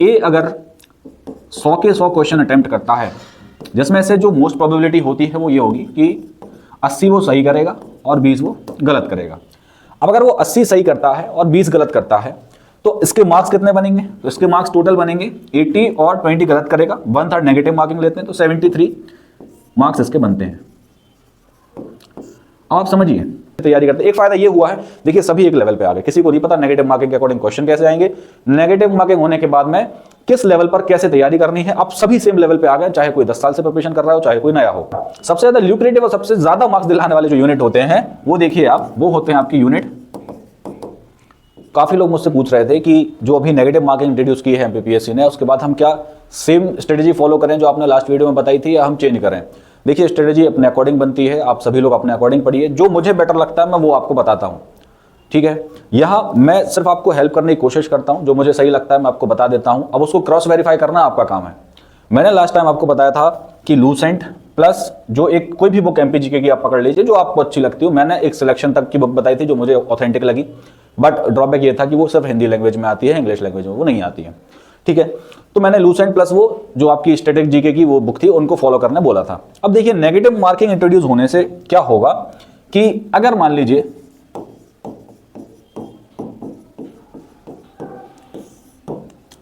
ए अगर 100 के 100 question attempt करता है, जिसमें से जो मोस्ट प्रोबेबिलिटी होती है वो ये होगी कि 80 वो सही करेगा और 20 वो गलत करेगा। अब अगर वो 80 सही करता है और 20 गलत करता है तो इसके मार्क्स कितने बनेंगे? तो इसके मार्क्स टोटल बनेंगे 80 और 20 गलत करेगा, 1/3 नेगेटिव मार्किंग लेते हैं तो 73 मार्क्स इसके बनते हैं। अब आप समझिए तैयारी करते, एक फायदा ये हुआ है, देखिए सभी एक लेवल पे आ गए, किसी को नहीं पता नेगेटिव मार्किंग के अकॉर्डिंग क्वेश्चन कैसे आएंगे, नेगेटिव मार्किंग होने के बाद में किस लेवल पर कैसे तैयारी करनी है, आप सभी सेम लेवल पे आ गए, चाहे कोई 10 साल से प्रिपरेशन कर रहा हो चाहे कोई नया हो। सबसे ज्यादा ल्यूक्रेटिव और सबसे ज्यादा मार्क्स दिलाने वाले जो यूनिट होते हैं वो देखिए आप, वो होते हैं आपकी यूनिट। काफी लोग मुझसे पूछ रहे थे कि जो अभी नेगेटिव मार्किंग इंट्रोड्यूस की है एमपीपीएससी ने, उसके बाद हम क्या सेम स्ट्रेटेजी फॉलो करें जो आपने लास्ट वीडियो में बताई थी, या हम चेंज करें? देखिए स्ट्रेटेजी अपने अकॉर्डिंग बनती है, आप सभी लोग अपने अकॉर्डिंग पढ़िए, जो मुझे बेटर लगता है मैं वो आपको बताता हूं, ठीक है। यहां मैं सिर्फ आपको हेल्प करने की कोशिश करता हूं, जो मुझे सही लगता है मैं आपको बता देता हूं, अब उसको क्रॉस वेरीफाई करना आपका काम है। मैंने लास्ट टाइम आपको बताया था कि लूसेंट प्लस जो एक कोई भी बुक एमपीजीके की आप पकड़ लीजिए जो आपको अच्छी लगती हो, मैंने एक सिलेक्शन तक की बुक बताई थी जो मुझे ऑथेंटिक लगी, बट ड्रॉबैक ये था कि वो सिर्फ हिंदी लैंग्वेज में आती है, इंग्लिश लैंग्वेज में वो नहीं आती है, ठीक है। तो मैंने लूसेंट प्लस वो जो आपकी स्टैटिक जीके की वो बुक थी उनको फॉलो करने बोला था। अब देखिए नेगेटिव मार्किंग इंट्रोड्यूस होने से क्या होगा कि अगर मान लीजिए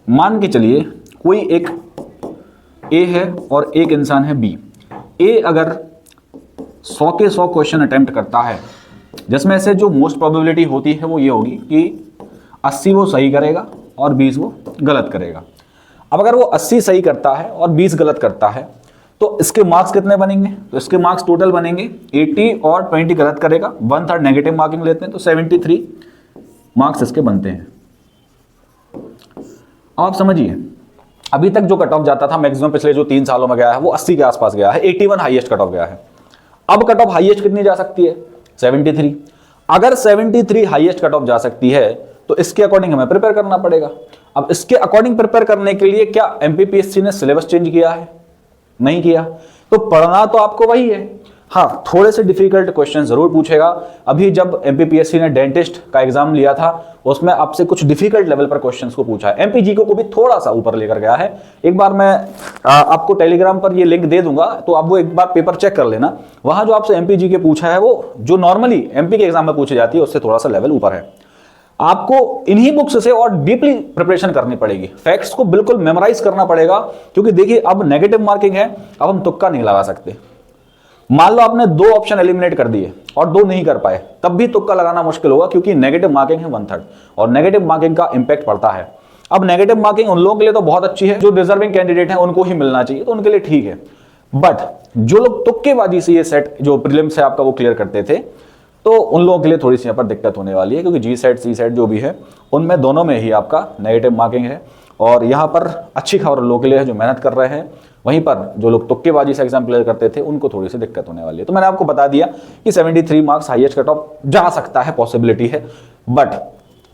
मान के चलिए कोई एक ए है और एक इंसान है बी, ए अगर 100 के 100 क्वेश्चन अटेम्प्ट करता है, जिसमें से जो मोस्ट प्रोबेबिलिटी होती है वो ये होगी कि 80 वो सही करेगा और 20 वो गलत करेगा। अब अगर वो 80 सही करता है और 20 गलत करता है तो इसके मार्क्स कितने बनेंगे? तो इसके मार्क्स टोटल बनेंगे 80 और 20 गलत करेगा, 1/3 नेगेटिव मार्किंग लेते हैं तो 73 मार्क्स इसके बनते हैं। आप समझिए अभी तक जो कट ऑफ जाता था मैक्सिमम पिछले जो 3 सालों में गया है वो 80 के आसपास गया है, 81 हाईएस्ट कट ऑफ गया है। अब कट ऑफ हाईएस्ट कितनी जा सकती है? 73। अगर 73 हाईएस्ट कट ऑफ जा सकती है तो इसके अकॉर्डिंग हमें प्रिपेयर करना पड़ेगा। अब इसके अकॉर्डिंग प्रिपेयर करने के लिए क्या एमपीपीएससी ने सिलेबस चेंज किया है? नहीं किया। तो पढ़ना तो आपको वही है, हाँ थोड़े से डिफिकल्ट क्वेश्चन जरूर पूछेगा। अभी जब एमपीपीएससी ने डेंटिस्ट का एग्जाम लिया था उसमें आपसे कुछ डिफिकल्ट लेवल पर क्वेश्चंस को पूछा है, एमपीजी को भी थोड़ा सा ऊपर लेकर गया है। एक बार मैं आपको टेलीग्राम पर ये लिंक दे दूंगा तो आप वो एक बार पेपर चेक कर लेना, वहां जो आपसे एमपीजी के पूछा है वो जो नॉर्मली एमपी के एग्जाम में पूछी जाती है उससे थोड़ा सा लेवल ऊपर है। आपको इन्हीं बुक्स से और डीपली प्रिपरेशन करनी पड़ेगी, फैक्ट्स को बिल्कुल मेमोराइज करना पड़ेगा, क्योंकि देखिए अब नेगेटिव मार्किंग है, अब हम तुक्का नहीं लगा सकते। मान लो आपने 2 ऑप्शन एलिमिनेट कर दिए और 2 नहीं कर पाए, तब भी तुक्का लगाना मुश्किल होगा, क्योंकि नेगेटिव मार्किंग है 1/3 और नेगेटिव मार्किंग का इंपैक्ट पड़ता है। अब नेगेटिव मार्किंग उन लोगों के लिए तो बहुत अच्छी है जो डिजर्विंग कैंडिडेट हैं, उनको ही मिलना चाहिए तो उनके लिए ठीक है, बट जो लोग तुक्केबाजी से ये सेट जो प्रीलिम्स है आपका वो क्लियर करते थे तो उन लोगों के लिए थोड़ी सी यहाँ पर दिक्कत होने वाली है, क्योंकि जी सेट सी सेट जो भी है उनमें दोनों में ही आपका नेगेटिव मार्किंग है। और यहाँ पर अच्छी खबर लोगों के लिए है जो मेहनत कर रहे हैं, वहीं पर जो लोग तुक्केबाजी से एग्जाम क्लियर करते थे उनको थोड़ी सी दिक्कत होने वाली है। तो मैंने आपको बता दिया कि 73 मार्क्स हाईएस्ट कट ऑफ जा सकता है, पॉसिबिलिटी है, बट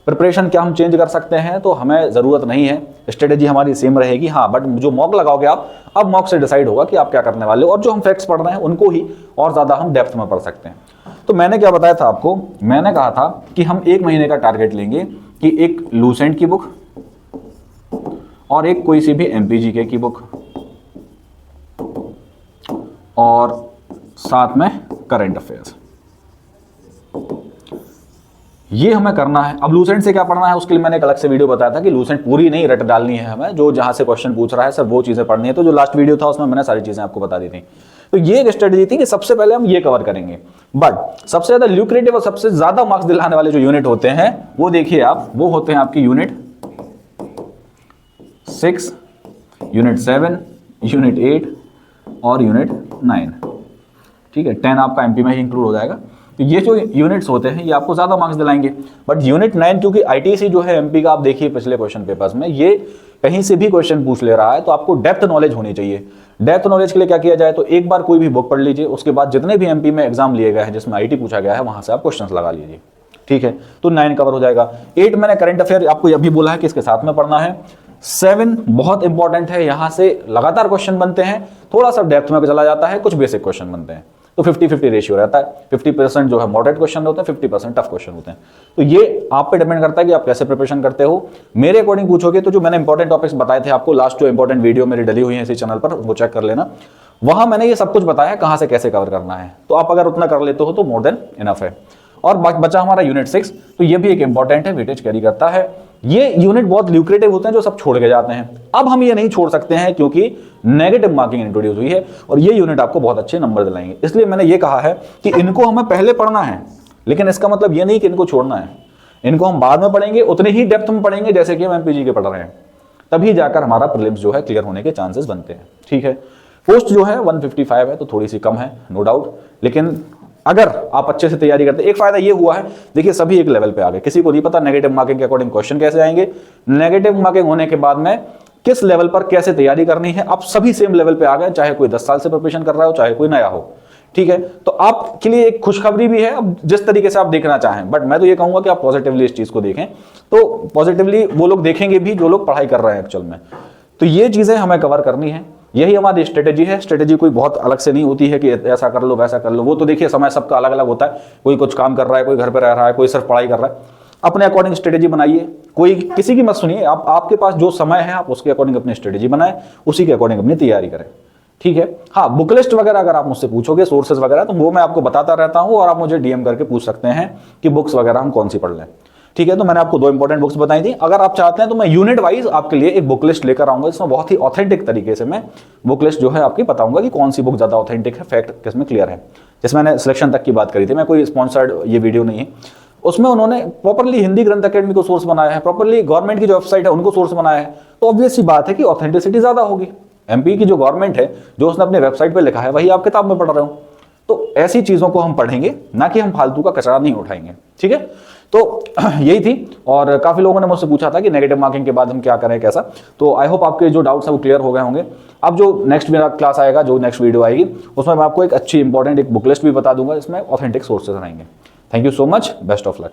प्रिपरेशन क्या हम चेंज कर सकते हैं? तो हमें जरूरत नहीं है, स्ट्रेटेजी हमारी सेम रहेगी, हाँ बट जो मॉक लगाओगे आप, अब मॉक से डिसाइड होगा कि आप क्या करने वाले हो, और जो हम फैक्ट्स पढ़ रहे हैं उनको ही और ज्यादा हम डेप्थ में पढ़ सकते हैं। तो मैंने क्या बताया था आपको, मैंने कहा था कि हम 1 महीने का टारगेट लेंगे कि एक लूसेंट की बुक और एक कोई सी भी एमपीजीके की बुक और साथ में करंट अफेयर्स, ये हमें करना है। अब लूसेंट से क्या पढ़ना है उसके लिए मैंने एक अलग से वीडियो बताया था कि लूसेंट पूरी नहीं रट डालनी है हमें, जो जहां से क्वेश्चन पूछ रहा है सब वो चीजें पढ़नी है। तो जो लास्ट वीडियो था उसमें मैंने सारी चीजें आपको बता दी थी। तो ये एक स्ट्रेटेजी थी कि सबसे पहले हम ये कवर करेंगे, बट सबसे ज्यादा ल्यूक्रेटिव और सबसे ज्यादा मार्क्स दिलाने वाले जो यूनिट होते हैं वो देखिए आप, वो होते हैं आपकी यूनिट 6, यूनिट 7, यूनिट 8 और यूनिट 9, ठीक है। 10 आपका एमपी में ही इंक्लूड हो जाएगा। तो ये जो यूनिट्स होते हैं ये आपको ज्यादा मार्क्स दिलाएंगे, बट यूनिट 9 क्योंकि आईटीसी जो है एमपी का, आप देखिए पिछले क्वेश्चन पेपर्स में ये कहीं से भी क्वेश्चन पूछ ले रहा है, तो आपको डेप्थ नॉलेज होनी चाहिए। डेप्थ नॉलेज के लिए क्या किया जाए, तो एक बार कोई भी बुक पढ़ लीजिए, उसके बाद जितने भी एमपी में एग्जाम लिए गए हैं जिसमें आईटी पूछा गया है वहां से आप क्वेश्चंस लगा लीजिए, ठीक है। तो 9 कवर हो जाएगा। 8 मैंने करंट अफेयर आपको अभी बोला है कि इसके साथ में पढ़ना है। 7 बहुत इंपॉर्टेंट है, यहां से लगातार क्वेश्चन बनते हैं, थोड़ा सा डेप्थ में चला जाता है, कुछ बेसिक क्वेश्चन बनते हैं। तो 50-50 रेशियो रहता है। 50% जो है मॉडरेट क्वेश्चन होते हैं, 50% टफ क्वेश्चन होते हैं। तो ये आप पे डिपेंड करता है कि आप कैसे प्रिपरेशन करते हो। मेरे अकॉर्डिंग पूछोगे तो जो मैंने इंपॉर्टेंट टॉपिक्स बताए थे आपको, लास्ट जो इंपॉर्टेंट वीडियो मेरी डली हुई है इसी चैनल पर, वो चेक कर लेना। वहां मैंने ये सब कुछ बताया कहां से कैसे कवर करना है। तो आप अगर उतना कर लेते हो तो मोर देन इनफ है। और बचा हमारा यूनिट 6, तो ये भी एक इंपॉर्टेंट है, वेटेज कैरी करता है। ये यूनिट बहुत ल्यूक्रेटिव होते हैं जो सब छोड़ के जाते हैं। अब हम ये नहीं छोड़ सकते हैं क्योंकि नेगेटिव मार्किंग इंट्रोड्यूस हुई है और ये यूनिट आपको बहुत अच्छे नंबर दिलाएंगे। इसलिए मैंने ये कहा है कि इनको हमें पहले पढ़ना है, लेकिन इसका मतलब ये नहीं कि इनको छोड़ना है। इनको हम बाद में पढ़ेंगे, उतने ही डेप्थ में पढ़ेंगे जैसे कि हम एमपीजी के पढ़ रहे हैं, तभी जाकर हमारा प्रीलिम्स जो है क्लियर होने के चांसेस बनते हैं। ठीक है, पोस्ट जो है 155 है तो थोड़ी सी कम है, नो डाउट, लेकिन अगर आप अच्छे से तैयारी करते, एक फायदा ये हुआ है, देखिए सभी एक लेवल पे आ गए। किसी को नहीं पता नेगेटिव मार्किंग के अकॉर्डिंग क्वेश्चन कैसे आएंगे, नेगेटिव मार्किंग होने के बाद में किस लेवल पर कैसे तैयारी करनी है, आप सभी सेम लेवल पे आ गए, चाहे कोई 10 साल से प्रिपरेशन कर रहा हो, चाहे कोई नया हो। ठीक है, तो आपके लिए एक खुशखबरी भी है, अब जिस तरीके से आप देखना चाहें, बट मैं तो ये कहूंगा कि आप पॉजिटिवली इस चीज को देखें। तो पॉजिटिवली वो लोग देखेंगे भी जो लोग पढ़ाई कर रहे हैं एक्चुअल में। तो ये चीजें हमें कवर करनी है, यही हमारी स्ट्रेटेजी है। स्ट्रेटेजी कोई बहुत अलग से नहीं होती है कि ऐसा कर लो वैसा कर लो, वो तो देखिए समय सबका अलग अलग होता है। कोई कुछ काम कर रहा है, कोई घर पे रह रहा है, कोई सिर्फ पढ़ाई कर रहा है। अपने अकॉर्डिंग स्ट्रेटेजी बनाइए, कोई किसी की मत सुनिए। आपके पास जो समय है आप उसके अकॉर्डिंग अपनी स्ट्रेटेजी बनाएं, उसी के अकॉर्डिंग अपनी तैयारी करें। ठीक है, हाँ, बुक लिस्ट वगैरह अगर आप मुझसे पूछोगे, सोर्सेज वगैरह, तो वो मैं आपको बताता रहता हूँ और आप मुझे डीएम करके पूछ सकते हैं कि बुक्स वगैरह हम कौन सी पढ़ लें। ठीक है, तो मैंने आपको 2 इंपॉर्टेंट बुक्स बताई थी। अगर आप चाहते हैं तो मैं यूनिट वाइज आपके लिए एक बुक लिस्ट लेकर आऊंगा, जिसमें बहुत ही ऑथेंटिक तरीके से मैं बुक लिस्ट जो है आपकी बताऊंगा कि कौन सी बुक ज्यादा ऑथेंटिक है, फैक्ट किसमें क्लियर है। जैसे मैंने सिलेक्शन तक की बात करी थी, मैं कोई स्पॉन्सर्ड ये वीडियो नहीं है, उसमें उन्होंने प्रॉपरली हिंदी ग्रंथ अकेडमी को सोर्स बनाया है, प्रॉपरली गवर्नमेंट की जो वेबसाइट है उनको सोर्स बनाया है। तो ऑब्वियस सी बात है कि ऑथेंटिसिटी ज्यादा होगी। एमपी की जो गवर्नमेंट है, जो उसने अपने वेबसाइट पर लिखा है वही आप किताब में पढ़ रहे हो। तो ऐसी चीजों को हम पढ़ेंगे, ना कि हम फालतू का कचरा नहीं उठाएंगे। ठीक है, तो यही थी। और काफी लोगों ने मुझसे पूछा था कि नेगेटिव मार्किंग के बाद हम क्या करें, कैसा। तो आई होप आपके जो डाउट्स हैं वो क्लियर हो गए होंगे। अब जो नेक्स्ट मेरा क्लास आएगा, जो नेक्स्ट वीडियो आएगी, उसमें मैं आपको एक अच्छी इंपॉर्टेंट एक बुक लिस्ट भी बता दूंगा, जिसमें ऑथेंटिक सोर्सेज रहेंगे। Thank you so much, best of luck.